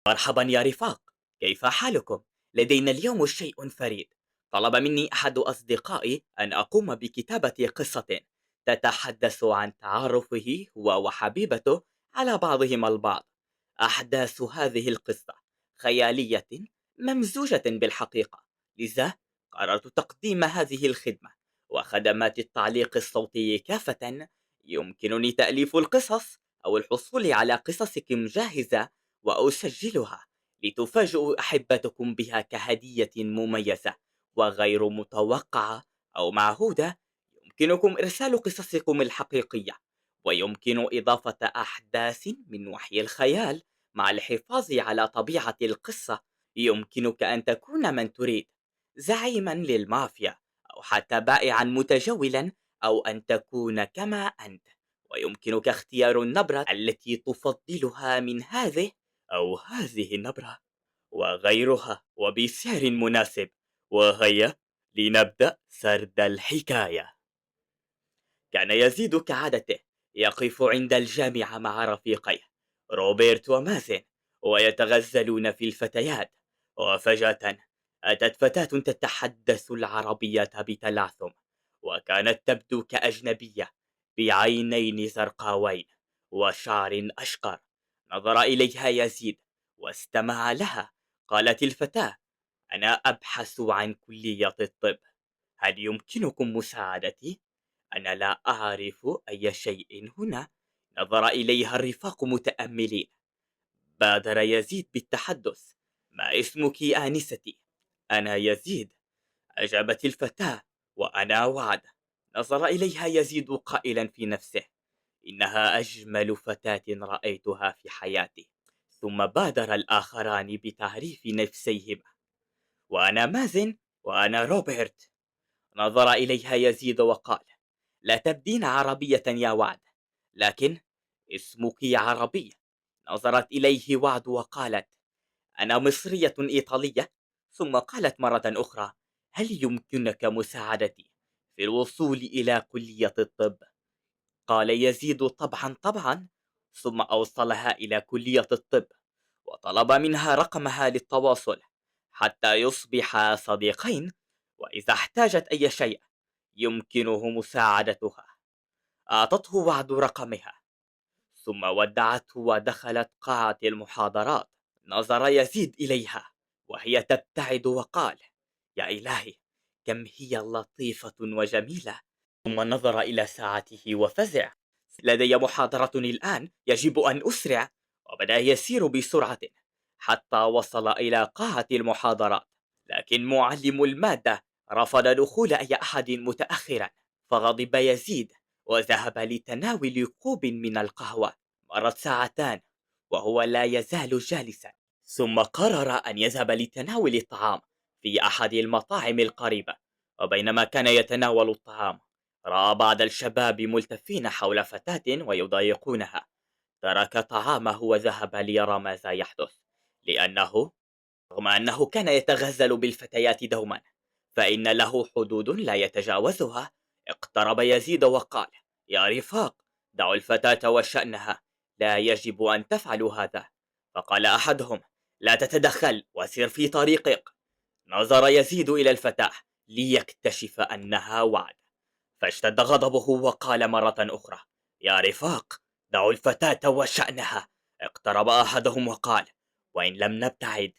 مرحبا يا رفاق، كيف حالكم؟ لدينا اليوم شيء فريد. طلب مني أحد أصدقائي أن أقوم بكتابة قصة تتحدث عن تعرفه هو وحبيبته على بعضهم البعض. أحداث هذه القصة خيالية ممزوجة بالحقيقة، لذا قررت تقديم هذه الخدمة وخدمات التعليق الصوتي كافة. يمكنني تأليف القصص أو الحصول على قصصكم جاهزة وأسجلها لتفاجئوا أحبتكم بها كهدية مميزة وغير متوقعة أو معهودة. يمكنكم إرسال قصصكم الحقيقية، ويمكن إضافة أحداث من وحي الخيال مع الحفاظ على طبيعة القصة. يمكنك أن تكون من تريد، زعيما للمافيا أو حتى بائعا متجولا، أو أن تكون كما أنت. ويمكنك اختيار النبرة التي تفضلها من هذه أو هذه النبرة وغيرها وبسعر مناسب. وهيا لنبدأ سرد الحكاية. كان يزيد كعادته يقف عند الجامعة مع رفيقيه روبرت ومازن ويتغزلون في الفتيات. وفجأة أتت فتاة تتحدث العربية بتلعثم، وكانت تبدو كأجنبية، بعينين زرقاوين وشعر أشقر. نظر إليها يزيد واستمع لها. قالت الفتاة: أنا أبحث عن كلية الطب، هل يمكنكم مساعدتي؟ أنا لا أعرف أي شيء هنا. نظر إليها الرفاق متأملين. بادر يزيد بالتحدث: ما اسمك آنستي؟ أنا يزيد، أجابت الفتاة، وأنا وعد. نظر إليها يزيد قائلا في نفسه: إنها أجمل فتاة رأيتها في حياتي. ثم بادر الآخران بتعريف نفسيهما: وأنا مازن، وأنا روبرت. نظر إليها يزيد وقال: لا تبدين عربية يا وعد، لكن اسمك عربي. نظرت إليه وعد وقالت: أنا مصرية إيطالية. ثم قالت مرة أخرى: هل يمكنك مساعدتي في الوصول إلى كلية الطب؟ قال يزيد: طبعا طبعا. ثم أوصلها إلى كلية الطب وطلب منها رقمها للتواصل حتى يصبحا صديقين، وإذا احتاجت أي شيء يمكنه مساعدتها. أعطته وعد رقمها ثم ودعته ودخلت قاعة المحاضرات. نظر يزيد إليها وهي تبتعد وقال: يا إلهي، كم هي لطيفة وجميلة. ثم نظر إلى ساعته وفزع: لدي محاضرة الآن، يجب أن أسرع. وبدأ يسير بسرعة حتى وصل إلى قاعة المحاضرات، لكن معلم المادة رفض دخول أي أحد متأخرا. فغضب يزيد وذهب لتناول كوب من القهوة. مرت ساعتان وهو لا يزال جالسا، ثم قرر أن يذهب لتناول الطعام في أحد المطاعم القريبة. وبينما كان يتناول الطعام رأى بعض الشباب ملتفين حول فتاة ويضايقونها. ترك طعامه وذهب ليرى ماذا يحدث، لأنه رغم أنه كان يتغزل بالفتيات دوما فإن له حدود لا يتجاوزها. اقترب يزيد وقال: يا رفاق، دعوا الفتاة وشأنها، لا يجب أن تفعلوا هذا. فقال أحدهم: لا تتدخل وسير في طريقك. نظر يزيد إلى الفتاة ليكتشف أنها وعد، فاشتد غضبه وقال مرة أخرى: يا رفاق، دعوا الفتاة وشأنها. اقترب أحدهم وقال: وإن لم نبتعد.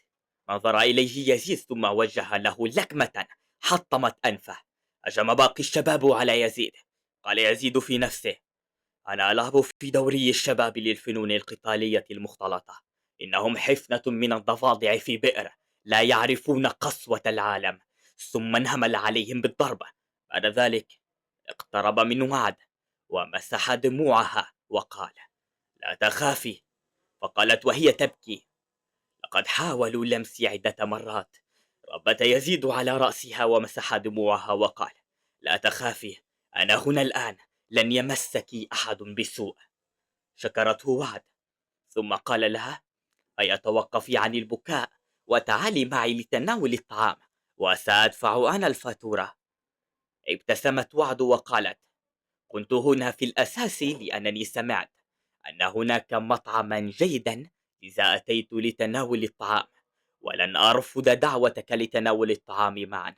نظر إليه يزيد ثم وجه له لكمة حطمت أنفه. هجم باقي الشباب على يزيد. قال يزيد في نفسه: أنا ألعب في دوري الشباب للفنون القتالية المختلطة. إنهم حفنة من الضفادع في بئر، لا يعرفون قسوة العالم. ثم انهمل عليهم بالضربة. بعد ذلك اقترب من وعد ومسح دموعها وقال: لا تخافي. فقالت وهي تبكي: لقد حاولوا لمسي عدة مرات. ربت يزيد على رأسها ومسح دموعها وقال: لا تخافي، أنا هنا الآن، لن يمسك أحد بسوء. شكرته وعد ثم قال لها: هيا توقفي عن البكاء وتعالي معي لتناول الطعام وسأدفع أنا الفاتورة. ابتسمت وعد وقالت: كنت هنا في الأساس لأنني سمعت أن هناك مطعما جيدا لذا أتيت لتناول الطعام، ولن أرفض دعوتك لتناول الطعام معا،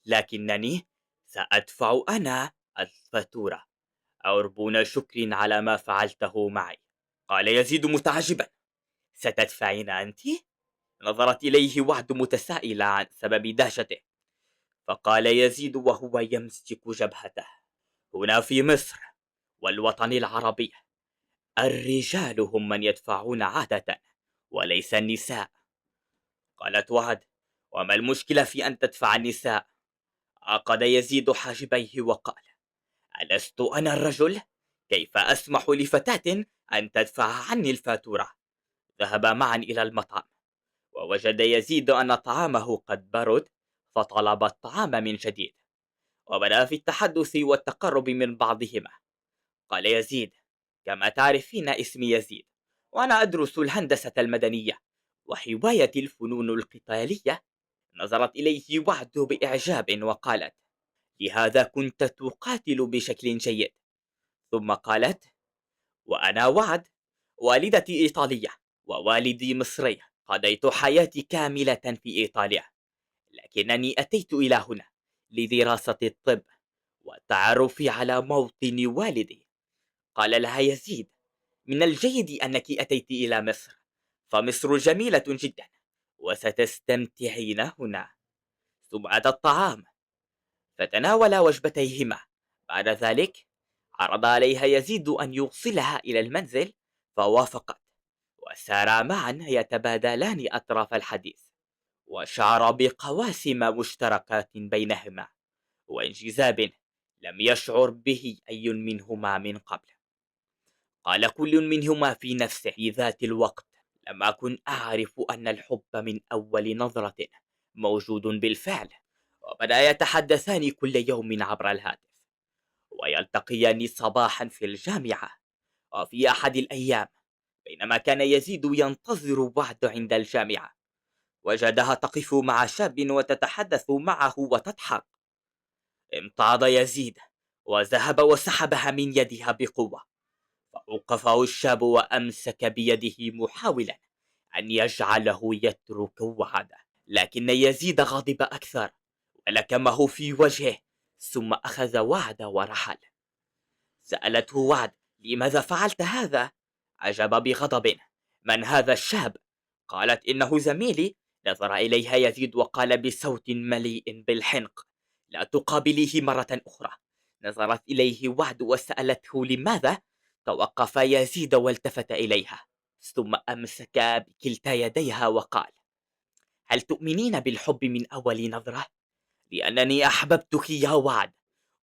لكنني سأدفع أنا الفاتورة. أربون شكر على ما فعلته معي. قال يزيد متعجبا: ستدفعين أنت؟ نظرت إليه وعد متسائلة عن سبب دهشته. فقال يزيد وهو يمسك جبهته: هنا في مصر والوطن العربي الرجال هم من يدفعون عادة، وليس النساء. قالت وهد: وما المشكلة في أن تدفع النساء؟ عقد يزيد حاجبيه وقال: ألست أنا الرجل؟ كيف أسمح لفتاة أن تدفع عني الفاتورة؟ ذهبا معا إلى المطعم، ووجد يزيد أن طعامه قد برد، فطلب الطعام من جديد، وبدأ في التحدث والتقرب من بعضهما. قال يزيد: كما تعرفين اسمي يزيد، وأنا أدرس الهندسة المدنية وحواية الفنون القتالية. نظرت إليه وعد بإعجاب وقالت: لهذا كنت تقاتل بشكل جيد. ثم قالت: وأنا وعد، والدتي إيطالية ووالدي مصري، قضيت حياتي كاملة في إيطاليا، لكنني أتيت إلى هنا لدراسة الطب والتعرف على موطن والدي. قال لها يزيد: من الجيد أنك أتيت إلى مصر، فمصر جميلة جدا وستستمتعين هنا. ثم أتى الطعام، فتناولا وجبتيهما. بعد ذلك عرض عليها يزيد أن يوصلها إلى المنزل، فوافقت، وسارا معا يتبادلان أطراف الحديث، وشعر بقواسم مشتركات بينهما وانجذاب لم يشعر به أي منهما من قبل. قال كل منهما في نفسه في ذات الوقت: لم أكن أعرف أن الحب من أول نظرة موجود بالفعل. وبدأ يتحدثان كل يوم عبر الهاتف، ويلتقيان صباحا في الجامعة. وفي أحد الأيام، بينما كان يزيد ينتظر وعد عند الجامعة، وجدها تقف مع شاب وتتحدث معه وتضحك. امتعض يزيد وذهب وسحبها من يدها بقوة، فأوقفه الشاب وأمسك بيده محاولا أن يجعله يترك وعده، لكن يزيد غضب أكثر ولكمه في وجهه، ثم أخذ وعد ورحل. سألته وعد: لماذا فعلت هذا؟ عجب بغضب: من هذا الشاب؟ قالت: إنه زميلي. نظر إليها يزيد وقال بصوت مليء بالحنق: لا تقابليه مرة أخرى. نظرت إليه وعد وسألته لماذا؟ توقف يزيد والتفت إليها، ثم أمسك بكلتا يديها وقال: هل تؤمنين بالحب من أول نظرة؟ لأنني أحببتك يا وعد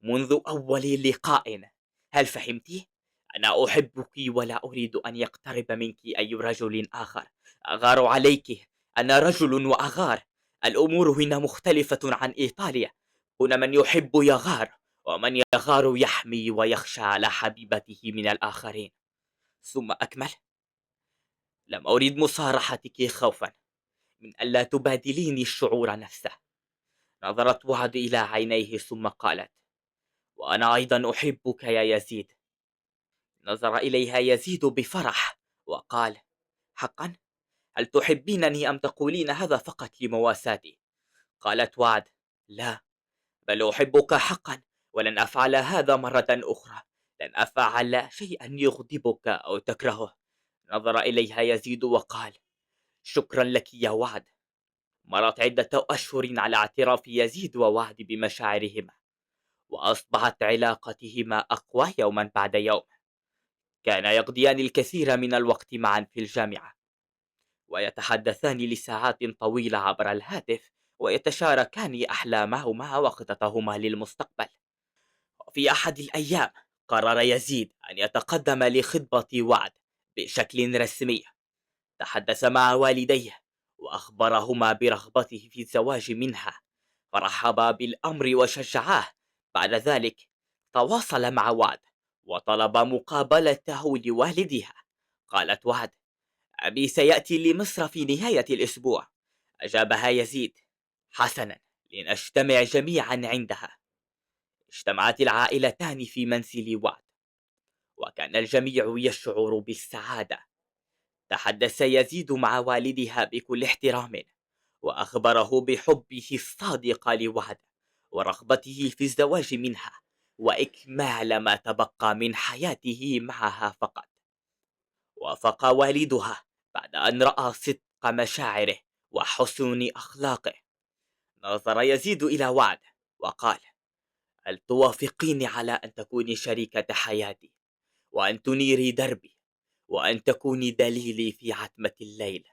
منذ أول لقاء. هل فهمتِ؟ أنا أحبك ولا أريد أن يقترب منك أي رجل آخر. أغار عليك. أنا رجل وأغار. الأمور هنا مختلفة عن إيطاليا. هنا من يحب يغار، ومن يغار يحمي ويخشى على حبيبته من الآخرين. ثم أكمل: لم أريد مصارحتك خوفا من ألا تبادليني الشعور نفسه. نظرت وعد إلى عينيه ثم قالت: وأنا أيضا أحبك يا يزيد. نظر إليها يزيد بفرح وقال: حقا؟ هل تحبينني أم تقولين هذا فقط لمواساتي؟ قالت وعد: لا، بل أحبك حقا، ولن أفعل هذا مرة أخرى. لن أفعل شيئا يغضبك أو تكرهه. نظر إليها يزيد وقال: شكرا لك يا وعد. مرت عدة أشهر على اعتراف يزيد ووعد بمشاعرهما، وأصبحت علاقتهما أقوى يوما بعد يوم. كانا يقضيان الكثير من الوقت معا في الجامعة، ويتحدثان لساعات طويلة عبر الهاتف، ويتشاركان أحلامهما وخططهما للمستقبل. وفي أحد الأيام قرر يزيد أن يتقدم لخطبة وعد بشكل رسمي. تحدث مع والديه وأخبرهما برغبته في الزواج منها، فرحبا بالأمر وشجعاه. بعد ذلك تواصل مع وعد وطلب مقابلته لوالدها. قالت وعد: أبي سيأتي لمصر في نهاية الأسبوع. أجابها يزيد: حسنا، لنجتمع جميعا عندها. اجتمعت العائلتان في منزل وعد، وكان الجميع يشعر بالسعادة. تحدث يزيد مع والدها بكل احترام، وأخبره بحبه الصادق لوعد ورغبته في الزواج منها وإكمال ما تبقى من حياته معها فقط. وافق والدها بعد أن رأى صدق مشاعره وحسن أخلاقه. نظر يزيد إلى وعد وقال: هل توافقيني على أن تكوني شريكة حياتي، وأن تنيري دربي، وأن تكوني دليلي في عتمة الليل،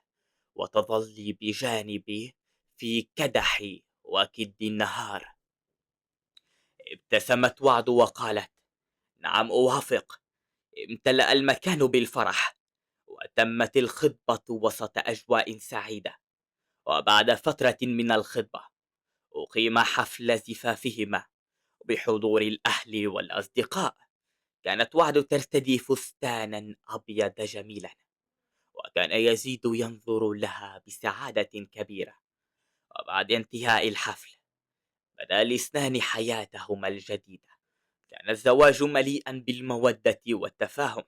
وتظلي بجانبي في كدحي وكد النهار؟ ابتسمت وعد وقالت: نعم أوافق. امتلأ المكان بالفرح، وتمت الخطبة وسط أجواء سعيدة. وبعد فترة من الخطبة أقيم حفل زفافهما بحضور الأهل والأصدقاء. كانت وعد ترتدي فستانا أبيض جميلا، وكان يزيد ينظر لها بسعادة كبيرة. وبعد انتهاء الحفل بدا الاثنان حياتهما الجديدة. كان الزواج مليئا بالمودة والتفاهم.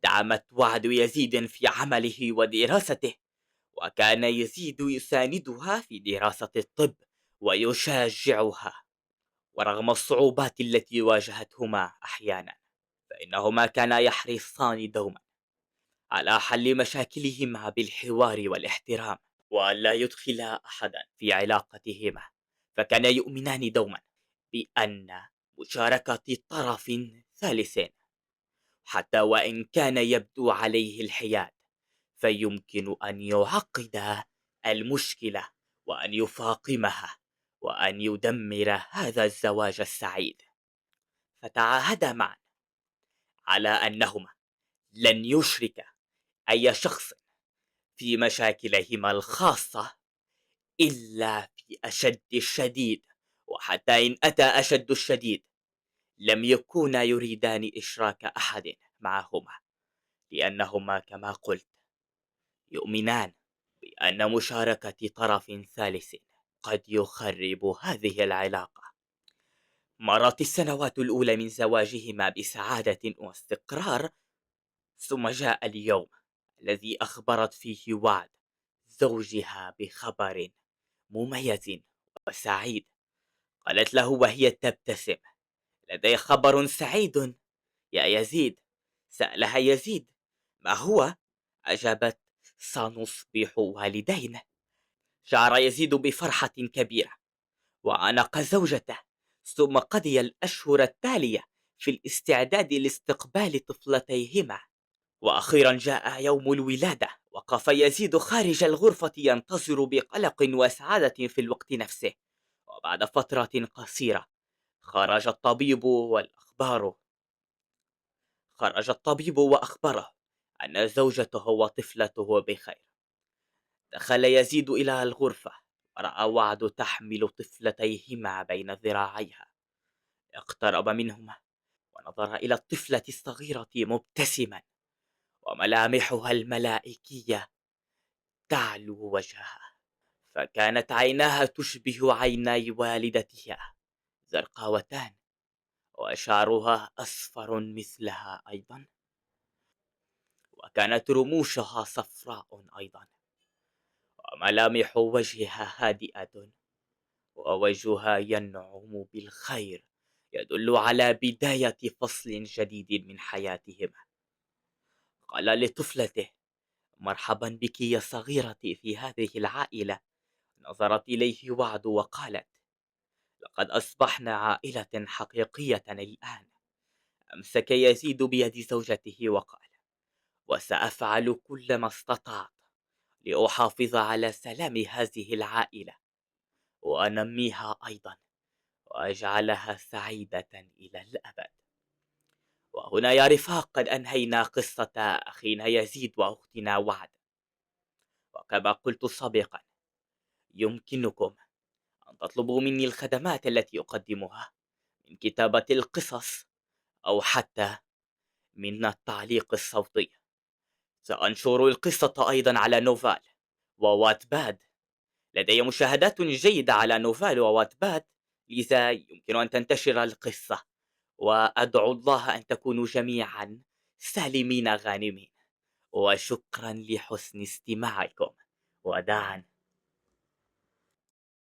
دعمت وعد يزيد في عمله ودراسته، وكان يزيد يساندها في دراسة الطب ويشجعها. ورغم الصعوبات التي واجهتهما أحيانا، فإنهما كانا يحرصان دوما على حل مشاكلهما بالحوار والاحترام، وألا يدخلا أحدا في علاقتهما. فكان يؤمنان دوما بأن مشاركة طرف ثالث، حتى وإن كان يبدو عليه الحياد، فيمكن أن يعقد المشكلة وأن يفاقمها وأن يدمر هذا الزواج السعيد. فتعاهدا معا على أنهما لن يشركا أي شخص في مشاكلهما الخاصة إلا في أشد الشديد. وحتى إن أتى أشد الشديد لم يكونا يريدان إشراك أحد معهما، لأنهما كما قلت يؤمنان بأن مشاركة طرف ثالث قد يخرب هذه العلاقة. مرت السنوات الأولى من زواجهما بسعادة واستقرار، ثم جاء اليوم الذي أخبرت فيه وعد زوجها بخبر مميز وسعيد. قالت له وهي تبتسم: لدي خبر سعيد يا يزيد. سألها يزيد: ما هو؟ أجابت: سنصبح والدين. شعر يزيد بفرحة كبيرة وعانق زوجته، ثم قضي الأشهر التالية في الاستعداد لاستقبال طفلتيهما. وأخيرا جاء يوم الولادة، وقف يزيد خارج الغرفة ينتظر بقلق وسعادة في الوقت نفسه. وبعد فترة قصيرة خرج الطبيب والأخبار خرج الطبيب وأخبره أن زوجته وطفلته بخير. دخل يزيد إلى الغرفة ورأى وعد تحمل طفلتيهما بين ذراعيها. اقترب منهما ونظر إلى الطفلة الصغيرة مبتسما، وملامحها الملائكية تعلو وجهها. فكانت عيناها تشبه عيني والدتها، زرقاوتان، وشعرها أصفر مثلها أيضا، وكانت رموشها صفراء أيضا، وملامح وجهها هادئة، ووجهها ينعم بالخير، يدل على بداية فصل جديد من حياتهما. قال لطفلته: مرحبا بك يا صغيرتي في هذه العائلة. نظرت إليه وعد وقالت: لقد أصبحنا عائلة حقيقية الآن. أمسك يزيد بيد زوجته وقال: وسأفعل كل ما استطعت لأحافظ على سلام هذه العائلة وأنميها أيضا وأجعلها سعيدة إلى الأبد. وهنا يا رفاق قد أنهينا قصة أخينا يزيد وأختنا وعد. وكما قلت سابقا، يمكنكم أن تطلبوا مني الخدمات التي أقدمها من كتابة القصص، أو حتى من التعليق الصوتي. سأنشر القصة أيضا على نوفال وواتباد. لدي مشاهدات جيدة على نوفال وواتباد، لذا يمكن أن تنتشر القصة. وأدعو الله أن تكونوا جميعا سالمين غانمين. وشكرا لحسن استماعكم. وداعا.